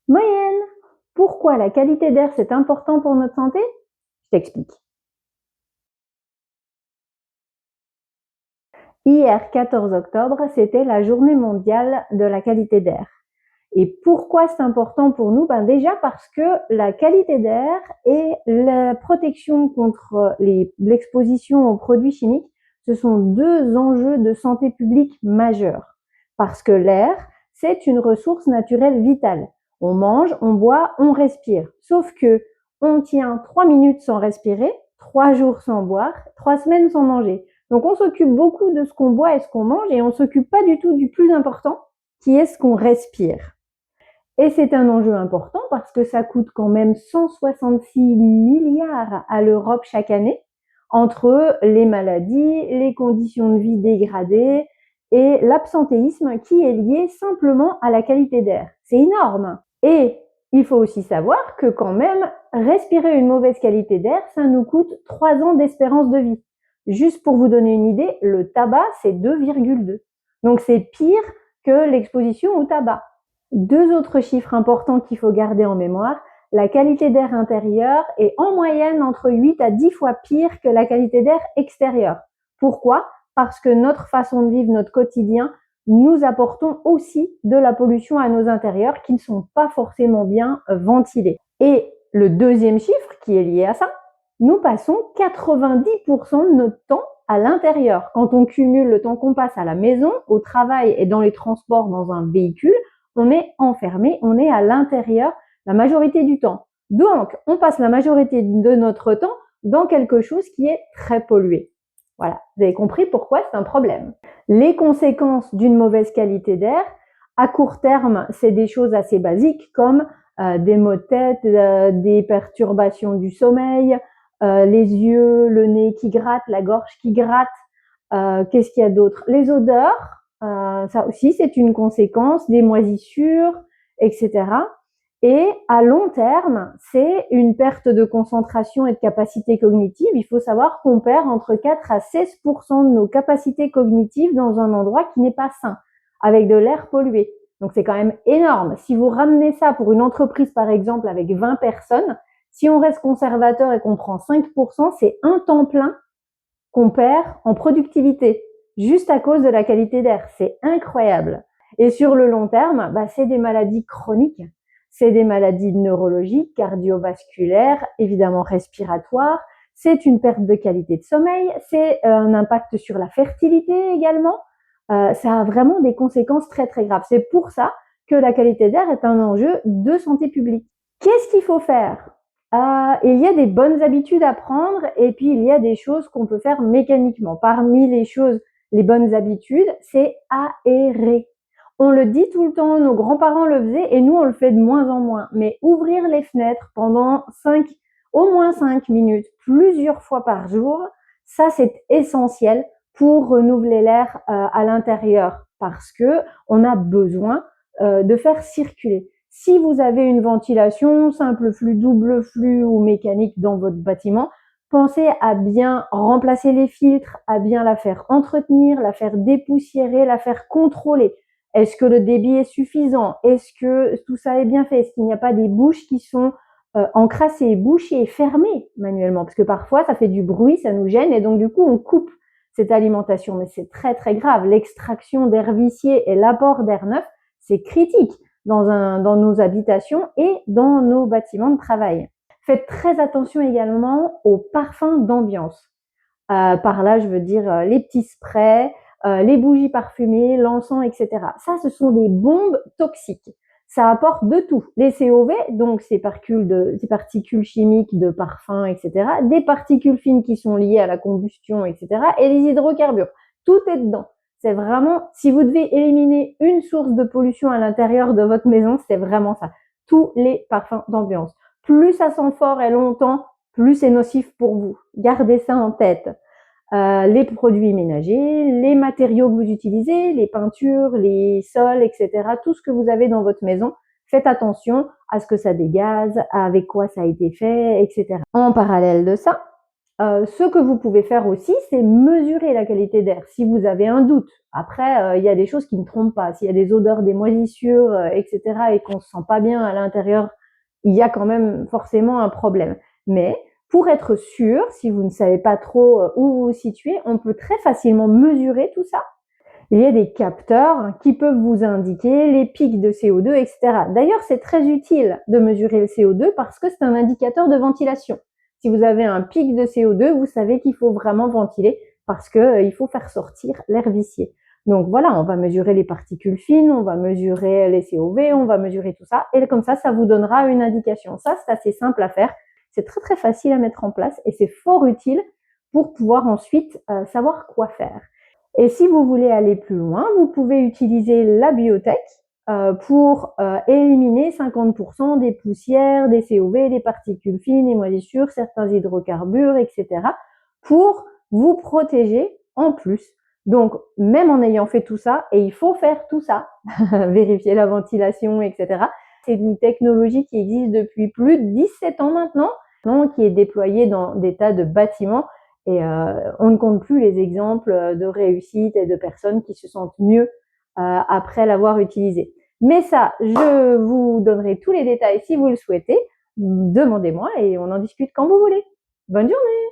Moyenne, pourquoi la qualité d'air c'est important pour notre santé? Je t'explique. Hier, 14 octobre, c'était la journée mondiale de la qualité d'air. Et pourquoi c'est important pour nous? Déjà parce que la qualité d'air et la protection contre l'exposition aux produits chimiques, ce sont deux enjeux de santé publique majeurs. Parce que l'air, c'est une ressource naturelle vitale. On mange, on boit, on respire. Sauf que on tient 3 minutes sans respirer, 3 jours sans boire, 3 semaines sans manger. Donc on s'occupe beaucoup de ce qu'on boit et ce qu'on mange et on s'occupe pas du tout du plus important, qui est ce qu'on respire. Et c'est un enjeu important parce que ça coûte quand même 166 milliards à l'Europe chaque année, entre les maladies, les conditions de vie dégradées et l'absentéisme qui est lié simplement à la qualité d'air. C'est énorme. Et il faut aussi savoir que quand même, respirer une mauvaise qualité d'air, ça nous coûte 3 ans d'espérance de vie. Juste pour vous donner une idée, le tabac, c'est 2,2. Donc c'est pire que l'exposition au tabac. Deux autres chiffres importants qu'il faut garder en mémoire, la qualité d'air intérieur est en moyenne entre 8 à 10 fois pire que la qualité d'air extérieur. Pourquoi? Parce que notre façon de vivre, notre quotidien, nous apportons aussi de la pollution à nos intérieurs qui ne sont pas forcément bien ventilés. Et le deuxième chiffre qui est lié à ça, nous passons 90% de notre temps à l'intérieur. Quand on cumule le temps qu'on passe à la maison, au travail et dans les transports dans un véhicule, on est enfermé, on est à l'intérieur la majorité du temps. Donc, on passe la majorité de notre temps dans quelque chose qui est très pollué. Voilà, vous avez compris pourquoi c'est un problème. Les conséquences d'une mauvaise qualité d'air, à court terme, c'est des choses assez basiques comme des maux de tête, des perturbations du sommeil, les yeux, le nez qui gratte, la gorge qui gratte. Qu'est-ce qu'il y a d'autre? Les odeurs, ça aussi c'est une conséquence, des moisissures, etc. Et à long terme, c'est une perte de concentration et de capacité cognitive. Il faut savoir qu'on perd entre 4 à 16% de nos capacités cognitives dans un endroit qui n'est pas sain, avec de l'air pollué. Donc c'est quand même énorme. Si vous ramenez ça pour une entreprise par exemple avec 20 personnes, si on reste conservateur et qu'on prend 5%, c'est un temps plein qu'on perd en productivité, juste à cause de la qualité d'air. C'est incroyable. Et sur le long terme, c'est des maladies chroniques, c'est des maladies neurologiques, cardiovasculaires, évidemment respiratoires, c'est une perte de qualité de sommeil, c'est un impact sur la fertilité également. Ça a vraiment des conséquences très très graves. C'est pour ça que la qualité d'air est un enjeu de santé publique. Qu'est-ce qu'il faut faire? Il y a des bonnes habitudes à prendre et puis il y a des choses qu'on peut faire mécaniquement. Parmi les bonnes habitudes, c'est aérer. On le dit tout le temps, nos grands-parents le faisaient et nous on le fait de moins en moins. Mais ouvrir les fenêtres pendant au moins 5 minutes, plusieurs fois par jour, ça c'est essentiel pour renouveler l'air à l'intérieur parce que on a besoin de faire circuler. Si vous avez une ventilation, simple flux, double flux ou mécanique dans votre bâtiment, pensez à bien remplacer les filtres, à bien la faire entretenir, la faire dépoussiérer, la faire contrôler. Est-ce que le débit est suffisant? Est-ce que tout ça est bien fait? Est-ce qu'il n'y a pas des bouches qui sont encrassées, bouchées, fermées manuellement? Parce que parfois, ça fait du bruit, ça nous gêne et donc du coup, on coupe cette alimentation. Mais c'est très très grave. L'extraction d'air vicié et l'apport d'air neuf, c'est critique dans nos habitations et dans nos bâtiments de travail. Faites très attention également aux parfums d'ambiance. Par là, je veux dire les petits sprays, les bougies parfumées, l'encens, etc. Ça, ce sont des bombes toxiques. Ça apporte de tout. Les COV, donc ces particules chimiques de parfum, etc. Des particules fines qui sont liées à la combustion, etc. Et les hydrocarbures. Tout est dedans. C'est vraiment, si vous devez éliminer une source de pollution à l'intérieur de votre maison, c'est vraiment ça. Tous les parfums d'ambiance. Plus ça sent fort et longtemps, plus c'est nocif pour vous. Gardez ça en tête. Les produits ménagers, les matériaux que vous utilisez, les peintures, les sols, etc. Tout ce que vous avez dans votre maison, faites attention à ce que ça dégaze, avec quoi ça a été fait, etc. En parallèle de ça, Ce que vous pouvez faire aussi, c'est mesurer la qualité d'air. Si vous avez un doute, après, il y a des choses qui ne trompent pas. S'il y a des odeurs, des moisissures, etc., et qu'on se sent pas bien à l'intérieur, il y a quand même forcément un problème. Mais pour être sûr, si vous ne savez pas trop où vous vous situez, on peut très facilement mesurer tout ça. Il y a des capteurs qui peuvent vous indiquer les pics de CO2, etc. D'ailleurs, c'est très utile de mesurer le CO2 parce que c'est un indicateur de ventilation. Si vous avez un pic de CO2, vous savez qu'il faut vraiment ventiler parce qu'il faut faire sortir l'air vicié. Donc voilà, on va mesurer les particules fines, on va mesurer les COV, on va mesurer tout ça. Et comme ça vous donnera une indication. Ça, c'est assez simple à faire. C'est très très facile à mettre en place et c'est fort utile pour pouvoir ensuite savoir quoi faire. Et si vous voulez aller plus loin, vous pouvez utiliser la biotech pour éliminer 50% des poussières, des COV, des particules fines, des moisissures, certains hydrocarbures, etc. pour vous protéger en plus. Donc, même en ayant fait tout ça, et il faut faire tout ça, vérifier la ventilation, etc. C'est une technologie qui existe depuis plus de 17 ans maintenant, qui est déployée dans des tas de bâtiments. Et on ne compte plus les exemples de réussite et de personnes qui se sentent mieux après l'avoir utilisé. Mais ça, je vous donnerai tous les détails si vous le souhaitez. Demandez-moi et on en discute quand vous voulez. Bonne journée!